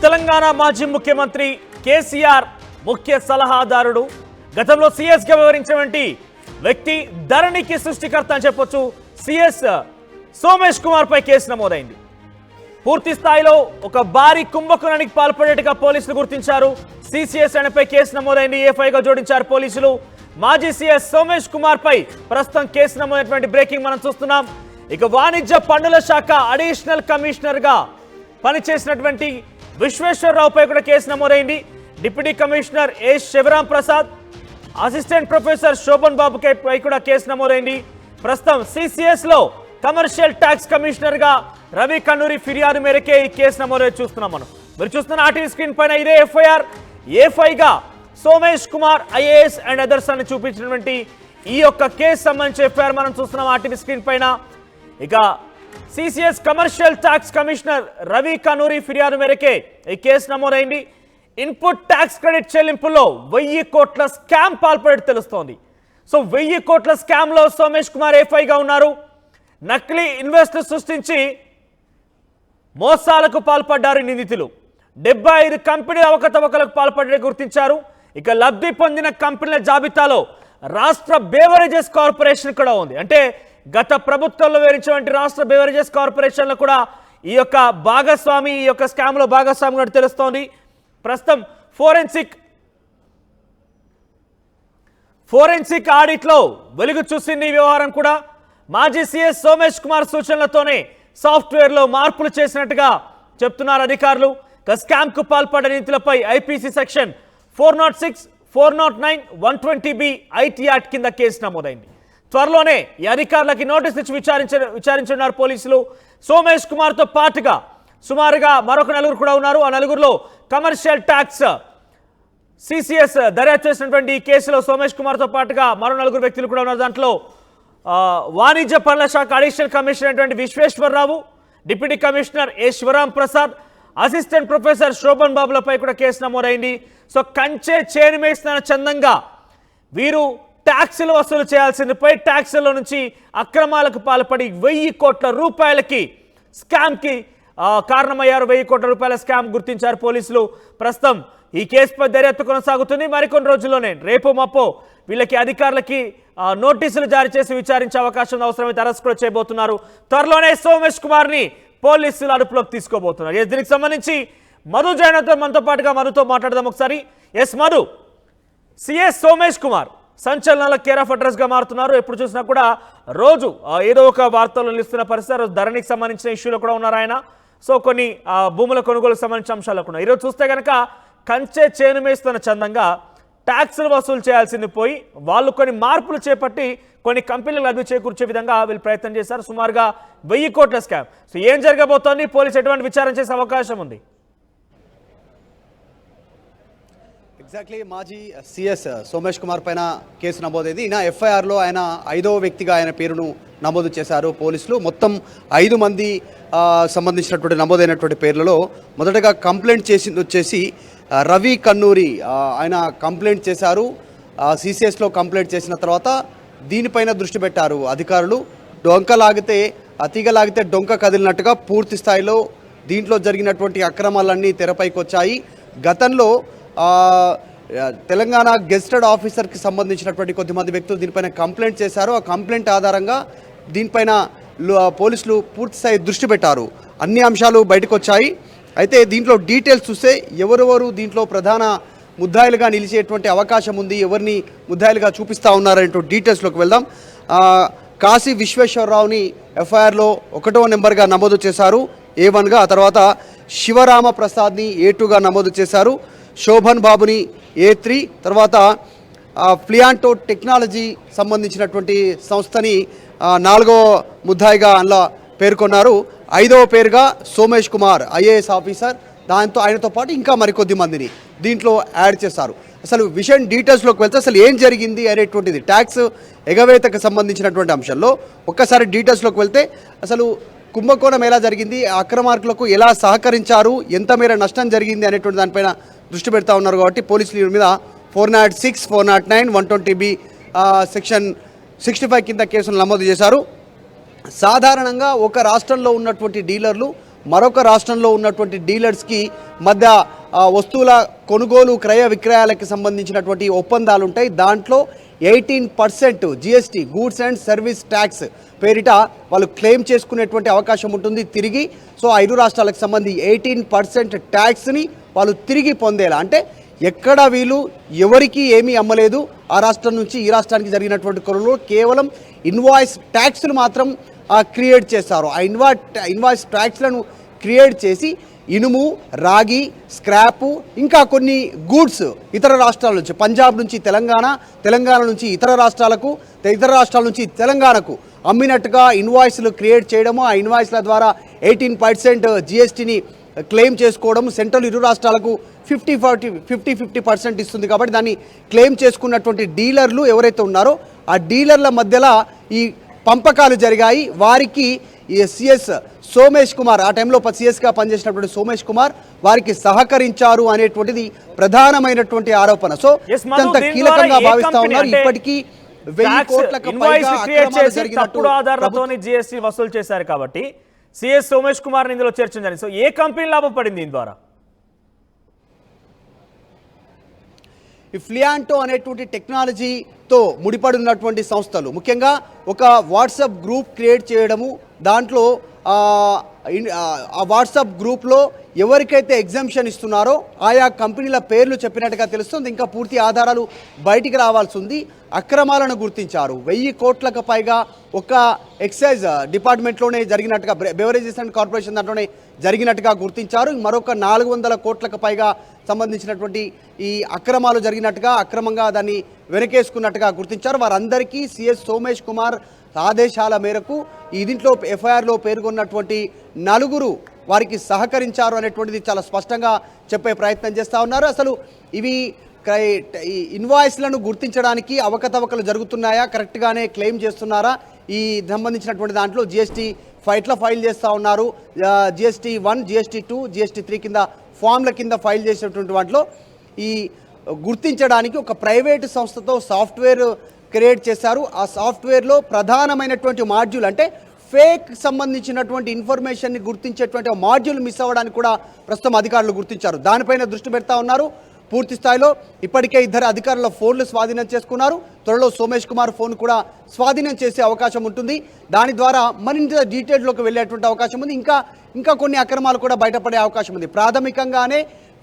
తెలంగాణ మాజీ ముఖ్యమంత్రి కేసీఆర్ ముఖ్య సలహాదారుడు గతంలో సీఎస్ గా వివరించినటువంటి వ్యక్తి ధరణికి సృష్టికర్త అని చెప్పొచ్చు. సీఎస్ సోమేష్ కుమార్ పై కేసు నమోదైంది. పూర్తి స్థాయిలో ఒక భారీ కుంభకోణానికి పాల్పడేట్టుగా పోలీసులు గుర్తించారు. సిసిఎస్ ఆయనపై కేసు నమోదైంది. ఏఫ్ఐగా జోడించారు పోలీసులు. మాజీ సీఎస్ సోమేష్ కుమార్ పై ప్రస్తుతం కేసు నమోదైనటువంటి బ్రేకింగ్ మనం చూస్తున్నాం. ఇక వాణిజ్య పన్నుల శాఖ అడిషనల్ కమిషనర్ గా పనిచేసినటువంటి విశ్వేశ్వరరావుపై కూడా కేసు నమోదైంది. Deputy commissioner A Sivaram Prasad, assistant professor Shobhan బాబు పై కూడా కేసు నమోదైంది. ప్రస్తుతం సిసిఎస్ లో కమర్షియల్ ట్యాక్స్ కమిషనర్ గా రవి కన్నూరి ఫిర్యాదు మేరకే ఈ కేసు నమోదు చూస్తున్నాం. మీరు చూస్తున్న ఆర్టీవీ స్క్రీన్ పైన ఇదే ఎఫ్ఐఆర్. ఏఫ్ఐగా Somesh Kumar IAS and others అని చూపించినటువంటి ఈ యొక్క కేసు సంబంధించి ఎఫ్ఐఆర్ మనం చూస్తున్నాం ఆర్టీవీ స్క్రీన్ పైన. ఇక CCS commercial tax commissioner Ravi Kannuri ఫిర్యాదు మేరకే ఈ కేసు నమోదైంది. ఇన్పుట్ ట్యాక్స్ క్రెడిట్ చెల్లింపుల్లో 1000 కోట్ల స్కామ్ పాల్పడేట్టు తెలుస్తోంది. సో 1000 కోట్ల స్కామ్ లో సోమేష్ కుమార్ ఏఫ్ఐగా ఉన్నారు. నకిలీ ఇన్వెస్టర్ సృష్టించి మోసాలకు పాల్పడ్డారు నిందితులు. 75 కంపెనీల అవకతవకలకు పాల్పడే గుర్తించారు. ఇక లబ్ధి పొందిన కంపెనీల జాబితాలో రాష్ట్ర బేవరేజెస్ కార్పొరేషన్ కూడా ఉంది. అంటే గత ప్రభుత్వంలో వివరించినటువంటి రాష్ట్ర బేవరేజెస్ కార్పొరేషన్లో కూడా ఈ యొక్క భాగస్వామి, ఈ యొక్క స్కామ్ లో భాగస్వామి కూడా తెలుస్తోంది. ప్రస్తుతం ఫోరెన్సిక్ ఆడిట్ లో వెలుగు చూసింది ఈ వ్యవహారం కూడా. మాజీ సీఎస్ సోమేష్ కుమార్ సూచనలతోనే సాఫ్ట్వేర్ లో మార్పులు చేసినట్టుగా చెప్తున్నారు అధికారులు. స్కామ్ కు పాల్పడిన నిందితులపై IPC section 406, 409, 120B IT act కింద కేసు నమోదైంది. త్వరలోనే ఈ అధికారులకి నోటీసు ఇచ్చి విచారించున్నారు పోలీసులు. సోమేష్ కుమార్ తో పాటుగా సుమారుగా మరొక నలుగురు కూడా ఉన్నారు. ఆ నలుగురులో కమర్షియల్ ట్యాక్స్ సిసిఎస్ దర్యాప్తు చేసినటువంటి ఈ కేసులో సోమేష్ కుమార్ తో పాటుగా మరో నలుగురు వ్యక్తులు కూడా ఉన్నారు. దాంట్లో వాణిజ్య పన్నుల శాఖ అడిషనల్ కమిషనర్ అయినటువంటి Visweswara Rao, deputy commissioner A Sivaram Prasad, assistant professor Shobhan బాబులపై కూడా కేసు నమోదైంది. సో కంచె చేను మేస్తున్న చందంగా వీరు ట్యాక్సులు వసూలు చేయాల్సిందిపై ట్యాక్సుల నుంచి అక్రమాలకు పాల్పడి 1000 కోట్ల రూపాయలకి స్కామ్కి కారణమయ్యారు. 1000 కోట్ల రూపాయల స్కామ్ గుర్తించారు పోలీసులు. ప్రస్తుతం ఈ కేసుపై దర్యాప్తు కొనసాగుతుంది. మరికొన్ని రోజుల్లోనే రేపు మప్పో వీళ్ళకి అధికారులకి నోటీసులు జారీ చేసి విచారించే అవకాశం అవసరమైతే అరెస్ట్ కూడా చేయబోతున్నారు. త్వరలోనే సోమేష్ కుమార్ ని పోలీసులు అదుపులోకి తీసుకోబోతున్నారు. దీనికి సంబంధించి మధు జైనతో మనతో పాటుగా మధుతో మాట్లాడదాం ఒకసారి. ఎస్ మధు, సిఎస్ సోమేష్ కుమార్ సంచలనాల కేర్ ఆఫ్ అడ్రస్ గా మారుతున్నారు. ఎప్పుడు చూసినా కూడా రోజు ఏదో ఒక వార్తలు నిలుస్తున్న పరిస్థితి. ధరణికి సంబంధించిన ఇష్యూలో కూడా ఉన్నారు ఆయన. సో కొన్ని భూముల కొనుగోలుకు సంబంధించిన అంశాలకు ఉన్నాయి. ఈరోజు చూస్తే కనుక కంచె చేను మేస్తున్న చందంగా ట్యాక్సులు వసూలు చేయాల్సింది పోయి వాళ్ళు కొన్ని మార్పులు చేపట్టి కొన్ని కంపెనీలకు లబ్ధి చేకూర్చే విధంగా వీళ్ళు ప్రయత్నం చేశారు. సుమారుగా 1000 కోట్ల స్కామ్. సో ఏం జరగబోతోంది? పోలీసు ఎటువంటి విచారణ చేసే అవకాశం ఉంది? ఎగ్జాక్ట్లీ మాజీ సిఎస్ సోమేష్ కుమార్ పైన కేసు నమోదైంది. ఈయన ఎఫ్ఐఆర్లో ఆయన 5వ వ్యక్తిగా ఆయన పేరును నమోదు చేశారు పోలీసులు. మొత్తం 5 మంది సంబంధించినటువంటి నమోదైనటువంటి పేర్లలో మొదటగా కంప్లైంట్ చేసింది వచ్చేసి రవి కన్నూరి. ఆయన కంప్లైంట్ చేశారు. సిసిఎస్లో కంప్లైంట్ చేసిన తర్వాత దీనిపైన దృష్టి పెట్టారు అధికారులు. తీగలాగితే డొంక కదిలినట్టుగా పూర్తి స్థాయిలో దీంట్లో జరిగినటువంటి అక్రమాలన్నీ తెరపైకి వచ్చాయి. గతంలో తెలంగాణ గెజిటెడ్ ఆఫీసర్కి సంబంధించినటువంటి కొద్దిమంది వ్యక్తులు దీనిపైన కంప్లైంట్ చేశారు. ఆ కంప్లైంట్ ఆధారంగా దీనిపైన పోలీసులు పూర్తిస్థాయి దృష్టి పెట్టారు. అన్ని అంశాలు బయటకు వచ్చాయి. అయితే దీంట్లో డీటెయిల్స్ చూస్తే ఎవరెవరు దీంట్లో ప్రధాన ముద్దాయిలుగా నిలిచేటువంటి అవకాశం ఉంది, ఎవరిని ముద్దాయిలుగా చూపిస్తూ ఉన్నారనేటువంటి డీటెయిల్స్లోకి వెళ్దాం. కాశీ విశ్వేశ్వరరావుని ఎఫ్ఐఆర్లో 1వ నెంబర్గా నమోదు చేశారు, A1గా. ఆ తర్వాత శివరామ ప్రసాద్ని A2గా నమోదు చేశారు. శోభన్ బాబుని A3, తర్వాత ప్లియాంటో టెక్నాలజీ సంబంధించినటువంటి సంస్థని 4వ ముద్దాయిగా అందులో పేర్కొన్నారు. 5వ పేరుగా సోమేష్ కుమార్ ఐఏఎస్ ఆఫీసర్, దాంతో ఆయనతో పాటు ఇంకా మరికొద్ది మందిని దీంట్లో యాడ్ చేశారు. అసలు విషయం డీటెయిల్స్లోకి వెళ్తే అసలు ఏం జరిగింది అనేటువంటిది ట్యాక్స్ ఎగవేతకు సంబంధించినటువంటి అంశంలో ఒక్కసారి డీటెయిల్స్లోకి వెళ్తే అసలు కుంభకోణం ఎలా జరిగింది, అక్రమార్కులకు ఎలా సహకరించారు, ఎంత మేర నష్టం జరిగింది అనేటువంటి దానిపైన దృష్టి పెడతా ఉన్నారు. కాబట్టి పోలీసులు మీద 406, 409, 120B సెక్షన్ 65 కింద కేసులు నమోదు చేశారు. సాధారణంగా ఒక రాష్ట్రంలో ఉన్నటువంటి డీలర్లు మరొక రాష్ట్రంలో ఉన్నటువంటి డీలర్స్కి మధ్య వస్తువుల కొనుగోలు క్రయ విక్రయాలకు సంబంధించినటువంటి ఒప్పందాలు ఉంటాయి. దాంట్లో 18% GST goods and service tax పేరిట వాళ్ళు క్లెయిమ్ చేసుకునేటువంటి అవకాశం ఉంటుంది తిరిగి. సో 5 రాష్ట్రాలకు సంబంధించి 18% ట్యాక్స్ని వాళ్ళు తిరిగి పొందేలా, అంటే ఎక్కడ వీళ్ళు ఎవరికి ఏమీ అమ్మలేదు, ఆ రాష్ట్రం నుంచి ఈ రాష్ట్రానికి జరిగినటువంటి కొనుగోలు కేవలం ఇన్వాయిస్ ట్యాక్స్లు మాత్రం క్రియేట్ చేస్తారు. ఆ ఇన్వాయిస్ ట్యాక్స్లను క్రియేట్ చేసి ఇనుము, రాగి, స్క్రాపు, ఇంకా కొన్ని గూడ్స్ ఇతర రాష్ట్రాల నుంచి, పంజాబ్ నుంచి తెలంగాణ, తెలంగాణ నుంచి ఇతర రాష్ట్రాలకు, ఇతర రాష్ట్రాల నుంచి తెలంగాణకు అమ్మినట్టుగా ఇన్వాయిస్లు క్రియేట్ చేయడము, ఆ ఇన్వాయిస్ల ద్వారా 18% జిఎస్టీని క్లెయిమ్ చేసుకోవడం. సెంట్రల్ ఇరు రాష్ట్రాలకు 50% ఇస్తుంది కాబట్టి దాన్ని క్లెయిమ్ చేసుకున్నటువంటి డీలర్లు ఎవరైతే ఉన్నారో ఆ డీలర్ల మధ్యలో ఈ పంపకాలు జరిగాయి. వారికి ఈ సిఎస్ సోమేష్ కుమార్, ఆ టైంలో సిఎస్గా పనిచేసినటువంటి సోమేష్ కుమార్ వారికి సహకరించారు అనేటువంటిది ప్రధానమైనటువంటి ఆరోపణ. సో ఇంత కీలకంగా భావిస్తా ఉన్నారు. ఇప్పటికీ 1000 కోట్లకు పైగా అక్రమాలు జరిగినట్టు ఆధారాలతోని జిఎస్టీ వసూలు చేశారు కాబట్టి సిఎస్ సోమేష్ కుమార్ ఇందులో చేర్చించారు. సో ఏ కంపెనీ లాభపడింది దీని ద్వారా? ఈ ఫ్లియాంటో అనేటువంటి టెక్నాలజీతో ముడిపడి ఉన్నటువంటి సంస్థలు, ముఖ్యంగా ఒక వాట్సాప్ గ్రూప్ క్రియేట్ చేయడము, దాంట్లో ఆ వాట్సాప్ గ్రూప్లో ఎవరికైతే ఎగ్జామ్షన్ ఇస్తున్నారో ఆయా కంపెనీల పేర్లు చెప్పినట్టుగా తెలుస్తుంది. ఇంకా పూర్తి ఆధారాలు బయటికి రావాల్సి ఉంది. అక్రమాలను గుర్తించారు. 1000 కోట్లకు పైగా ఒక ఎక్సైజ్ డిపార్ట్మెంట్లోనే జరిగినట్టుగా, బెవరేజెస్ అండ్ కార్పొరేషన్ దాంట్లోనే జరిగినట్టుగా గుర్తించారు. మరొక 400 కోట్లకు పైగా సంబంధించినటువంటి ఈ అక్రమాలు జరిగినట్టుగా, అక్రమంగా దాన్ని వెనకేసుకున్నట్టుగా గుర్తించారు. వారందరికీ సిఎస్ సోమేష్ కుమార్ ఆదేశాల మేరకు దీంట్లో ఎఫ్ఐఆర్లో పేర్కొన్నటువంటి 4 వారికి సహకరించారు అనేటువంటిది చాలా స్పష్టంగా చెప్పే ప్రయత్నం చేస్తూ ఉన్నారు. అసలు ఇవి ఈ ఇన్వాయిస్లను గుర్తించడానికి అవకతవకలు జరుగుతున్నాయా, కరెక్ట్గానే క్లెయిమ్ చేస్తున్నారా, ఈ సంబంధించినటువంటి దాంట్లో జిఎస్టీ ఫైల్ చేస్తూ ఉన్నారు. జిఎస్టీ 1, జిఎస్టీ 2, జిఎస్టీ 3 కింద ఫామ్ల కింద ఫైల్ చేసినటువంటి వాటిలో ఈ గుర్తించడానికి ఒక ప్రైవేటు సంస్థతో సాఫ్ట్వేర్ క్రియేట్ చేశారు. ఆ సాఫ్ట్వేర్లో ప్రధానమైనటువంటి మాడ్యూల్, అంటే ఫేక్ సంబంధించినటువంటి ఇన్ఫర్మేషన్ని గుర్తించేటువంటి మాడ్యూల్ మిస్ అవ్వడానికి కూడా ప్రస్తుతం అధికారులు గుర్తించారు. దానిపైన దృష్టి పెడతా ఉన్నారు. పూర్తి స్థాయిలో ఇప్పటికే 2 అధికారుల ఫోన్లు స్వాధీనం చేసుకున్నారు. త్వరలో సోమేష్ కుమార్ ఫోన్ కూడా స్వాధీనం చేసే అవకాశం ఉంటుంది. దాని ద్వారా మరింత డీటెయిల్లోకి వెళ్ళేటువంటి అవకాశం ఉంది. ఇంకా కొన్ని అక్రమాలు కూడా బయటపడే అవకాశం ఉంది. ప్రాథమికంగానే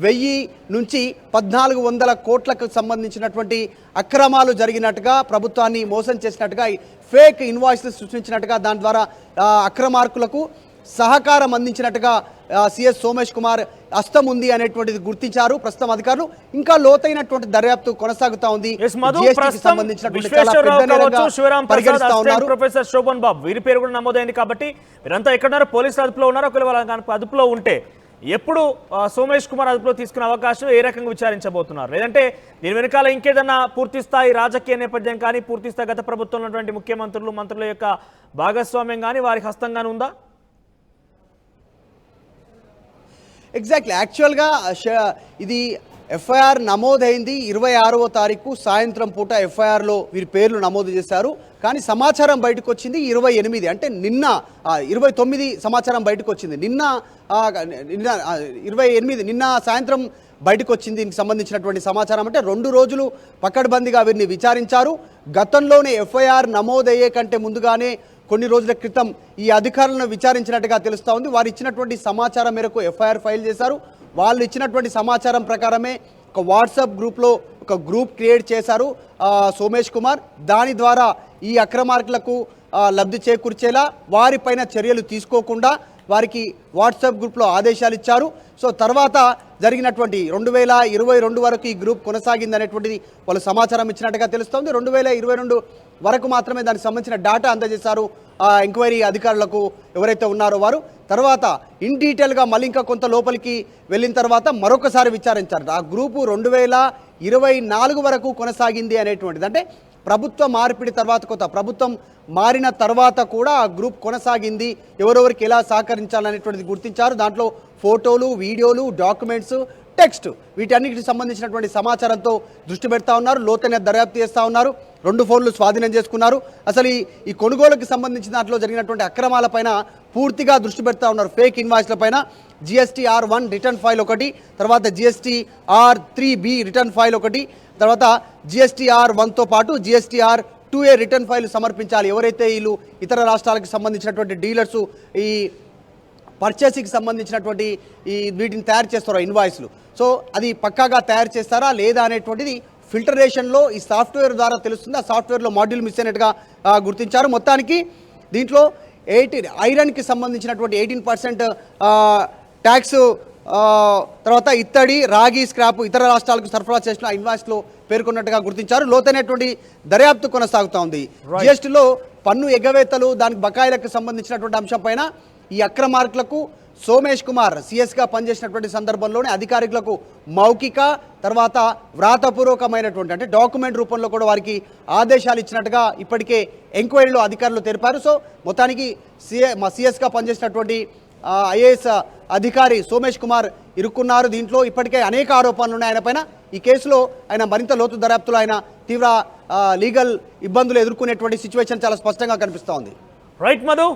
1000 నుంచి 1400 కోట్లకు సంబంధించినటువంటి అక్రమాలు జరిగినట్టుగా, ప్రభుత్వాన్ని మోసం చేసినట్టుగా, ఫేక్ ఇన్వాయిస్లు సృష్టించినట్టుగా, దాని ద్వారా అక్రమార్కులకు సహకారం అందించినట్టుగా సిఎస్ సోమేష్ కుమార్ హస్తం ఉంది అనేటువంటిది గుర్తించారు ప్రస్తుతం అధికారులు. ఇంకా లోతైనటువంటి దర్యాప్తు కొనసాగుతా ఉంది. ప్రొఫెసర్ శోభన్ బాబు వీరి పేరు కూడా నమోదైంది కాబట్టి మీరంతా ఎక్కడున్నారో పోలీసులు అదుపులో ఉన్నారు. ఒకవేళ అదుపులో ఉంటే ఎప్పుడు సోమేష్ కుమార్ అదుపులో తీసుకునే అవకాశం, ఏ రకంగా విచారించబోతున్నారు? లేదంటే దీని వెనకాల ఇంకేదన్నా పూర్తి స్థాయి రాజకీయ నేపథ్యం కానీ, పూర్తి స్థాయి గత ప్రభుత్వంలో ఉన్నటువంటి ముఖ్యమంత్రులు, మంత్రుల యొక్క భాగస్వామ్యం కానీ వారికి హస్తంగానే ఉందా? ఎగ్జాక్ట్లీ, యాక్చువల్గా ఇది ఎఫ్ఐఆర్ నమోదైంది 26వ తారీఖు సాయంత్రం పూట ఎఫ్ఐఆర్లో వీరి పేర్లు నమోదు చేశారు. కానీ సమాచారం బయటకు వచ్చింది 28, అంటే నిన్న 29 సమాచారం బయటకు వచ్చింది. నిన్న 28 నిన్న సాయంత్రం బయటకు వచ్చింది దీనికి సంబంధించినటువంటి సమాచారం. అంటే 2 రోజులు పకడ్బందీగా వీరిని విచారించారు. గతంలోనే ఎఫ్ఐఆర్ నమోదయ్యే కంటే ముందుగానే కొన్ని రోజుల క్రితం ఈ అధికారులను విచారించినట్టుగా తెలుస్తూ ఉంది. వారు ఇచ్చినటువంటి సమాచారం మేరకు ఎఫ్ఐఆర్ ఫైల్ చేశారు. వాళ్ళు ఇచ్చినటువంటి సమాచారం ప్రకారమే ఒక వాట్సాప్ గ్రూప్లో ఒక గ్రూప్ క్రియేట్ చేశారు సోమేష్ కుమార్. దాని ద్వారా ఈ అక్రమార్కులకు లబ్ధి చేకూర్చేలా వారిపైన చర్యలు తీసుకోకుండా వారికి వాట్సాప్ గ్రూప్లో ఆదేశాలు ఇచ్చారు. సో తర్వాత జరిగినటువంటి 2022 వరకు ఈ గ్రూప్ కొనసాగింది అనేటువంటిది వాళ్ళు సమాచారం ఇచ్చినట్టుగా తెలుస్తోంది. 2022 వరకు మాత్రమే దానికి సంబంధించిన డేటా అందజేశారు ఎంక్వైరీ అధికారులకు ఎవరైతే ఉన్నారో వారు. తర్వాత ఇన్ డీటెయిల్గా మళ్ళీ ఇంకా కొంత లోపలికి వెళ్ళిన తర్వాత మరొకసారి విచారించారు. ఆ గ్రూపు 2024 వరకు కొనసాగింది అనేటువంటిది. అంటే ప్రభుత్వ మార్పిడి తర్వాత, కొత్త ప్రభుత్వం మారిన తర్వాత కూడా ఆ గ్రూప్ కొనసాగింది. ఎవరెవరికి ఎలా సహకరించాలనేటువంటిది గుర్తించారు. దాంట్లో ఫోటోలు, వీడియోలు, డాక్యుమెంట్స్, టెక్స్ట్ వీటన్నిటికి సంబంధించినటువంటి సమాచారంతో దృష్టి పెడతా ఉన్నారు. లోతైన దర్యాప్తు చేస్తూ ఉన్నారు. 2 ఫోన్లు స్వాధీనం చేసుకున్నారు. అసలు ఈ కొనుగోలుకి సంబంధించిన దాంట్లో జరిగినటువంటి అక్రమాలపైన పూర్తిగా దృష్టి పెడతా ఉన్నారు. ఫేక్ ఇన్వాయిస్ల పైన GSTR1 రిటర్న్ ఫైల్ ఒకటి, తర్వాత GSTR3B రిటర్న్ ఫైల్ ఒకటి, తర్వాత GSTR1తో పాటు GSTR2A రిటర్న్ ఫైల్ సమర్పించాలి. ఎవరైతే వీళ్ళు ఇతర రాష్ట్రాలకు సంబంధించినటువంటి డీలర్సు ఈ పర్చేసింగ్కి సంబంధించినటువంటి వీటిని తయారు చేస్తారో ఇన్వాయిస్లు, సో అది పక్కాగా తయారు చేస్తారా లేదా అనేటువంటిది ఫిల్టరేషన్లో ఈ సాఫ్ట్వేర్ ద్వారా తెలుస్తుంది. ఆ సాఫ్ట్వేర్లో మాడ్యూల్ మిస్ అయినట్టుగా గుర్తించారు. మొత్తానికి దీంట్లో ఐరన్కి సంబంధించినటువంటి 18% ట్యాక్స్, తర్వాత ఇత్తడి, రాగి స్క్రాప్ ఇతర రాష్ట్రాలకు సరఫరా చేసిన ఇన్వాయిస్లో పేర్కొన్నట్టుగా గుర్తించారు. లోతైనటువంటి దర్యాప్తు కొనసాగుతూ ఉంది. జిఎస్టీలో పన్ను ఎగవేతలు, దానికి బకాయిలకు సంబంధించినటువంటి అంశంపైన ఈ అక్రమార్కులకు సోమేష్ కుమార్ సిఎస్గా పనిచేసినటువంటి సందర్భంలోనే అధికారులకు మౌఖిక తర్వాత వ్రాతపూర్వకమైనటువంటి అంటే డాక్యుమెంట్ రూపంలో కూడా వారికి ఆదేశాలు ఇచ్చినట్టుగా ఇప్పటికే ఎంక్వైరీలో అధికారులు తెలిపారు. సో మొత్తానికి సిఎస్గా పనిచేసినటువంటి ఐఏఎస్ అధికారి సోమేష్ కుమార్ ఇరుక్కున్నారు. దీంట్లో ఇప్పటికే అనేక ఆరోపణలు ఉన్నాయి ఆయన పైన. ఈ కేసులో ఆయన మరింత లోతు దర్యాప్తులో ఆయన తీవ్ర లీగల్ ఇబ్బందులు ఎదుర్కొనేటువంటి సిచ్యువేషన్ చాలా స్పష్టంగా కనిపిస్తూ ఉంది. రైట్ మధు.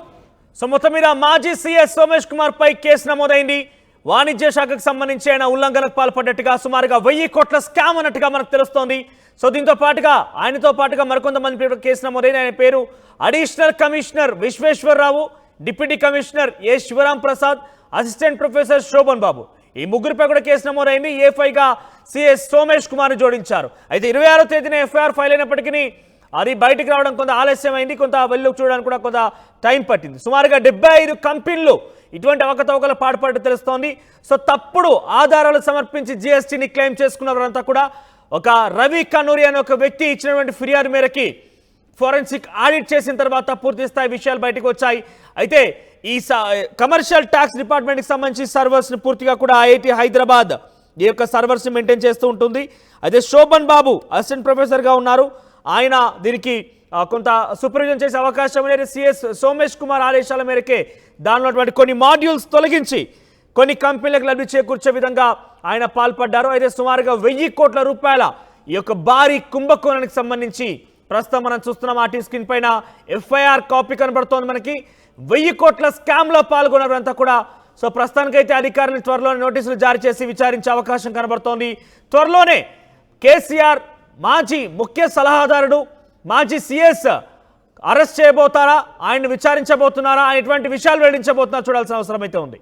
సో మొత్తం మీద మాజీ సీఎస్ సోమేష్ కుమార్ పై కేసు నమోదైంది. వాణిజ్య శాఖకు సంబంధించి ఆయన ఉల్లంఘనకు పాల్పడ్డట్టుగా సుమారుగా 1000 కోట్ల స్కామ్ అన్నట్టుగా మనకు తెలుస్తోంది. సో దీంతో పాటుగా ఆయనతో పాటుగా మరికొంతమంది పేరు కేసు నమోదైంది. ఆయన పేరు additional commissioner Visweswara Rao, deputy commissioner A Sivaram Prasad, assistant professor Shobhan Babu. ఈ ముగ్గురిపై కూడా కేసు నమోదైంది. A5గా సిఎస్ సోమేష్ కుమార్ జోడించారు. అయితే 26వ తేదీన ఎఫ్ఐఆర్ ఫైల్ అయినప్పటికీ అది బయటికి రావడం కొంత ఆలస్యమైంది, కొంత వెళ్ళు చూడడానికి కూడా కొంత టైం పట్టింది. సుమారుగా 75 కంపెనీలు ఇటువంటి అవకతవకలు పాటుపడ్డ తెలుస్తోంది. సో తప్పుడు ఆధారాలు సమర్పించి జిఎస్టీని క్లెయిమ్ చేసుకున్న వారంతా కూడా ఒక రవి కనూరి అనే ఒక వ్యక్తి ఇచ్చినటువంటి ఫిర్యాదు మేరకి ఫోరెన్సిక్ ఆడిట్ చేసిన తర్వాత పూర్తి స్థాయి విషయాలు బయటకు వచ్చాయి. అయితే ఈ కమర్షియల్ ట్యాక్స్ డిపార్ట్మెంట్కి సంబంధించి సర్వర్స్ని పూర్తిగా కూడా IIT హైదరాబాద్ ఈ యొక్క సర్వర్స్ని మెయింటైన్ చేస్తూ ఉంటుంది. అయితే శోభన్ బాబు అసిస్టెంట్ ప్రొఫెసర్గా ఉన్నారు. ఆయన దీనికి కొంత సూపర్విజన్ చేసే అవకాశం అనేది సిఎస్ సోమేష్ కుమార్ ఆదేశాల మేరకే దానిలో కొన్ని మాడ్యూల్స్ తొలగించి కొన్ని కంపెనీలకు లబ్ధి చేకూర్చే విధంగా ఆయన పాల్పడ్డారు. అయితే సుమారుగా 1000 కోట్ల రూపాయల ఈ యొక్క భారీ కుంభకోణానికి సంబంధించి ప్రస్తుతం మనం చూస్తున్నాం. ఆర్టీ స్క్రీన్ పైన ఎఫ్ఐఆర్ కాపీ కనబడుతోంది మనకి. 1000 కోట్ల స్కామ్లో పాల్గొన్నవారంతా కూడా సో ప్రస్తుతానికైతే అధికారులు త్వరలోనే నోటీసులు జారీ చేసి విచారించే అవకాశం కనబడుతోంది. త్వరలోనే కేసీఆర్ మాజీ ముఖ్య సలహాదారుడు మాజీ సిఎస్ అరెస్ట్ చేయబోతారా, ఆయన్ని విచారించబోతున్నారా అనేటువంటి విషయాలు వెల్లడించబోతున్నా చూడాల్సిన అవసరం అయితే ఉంది.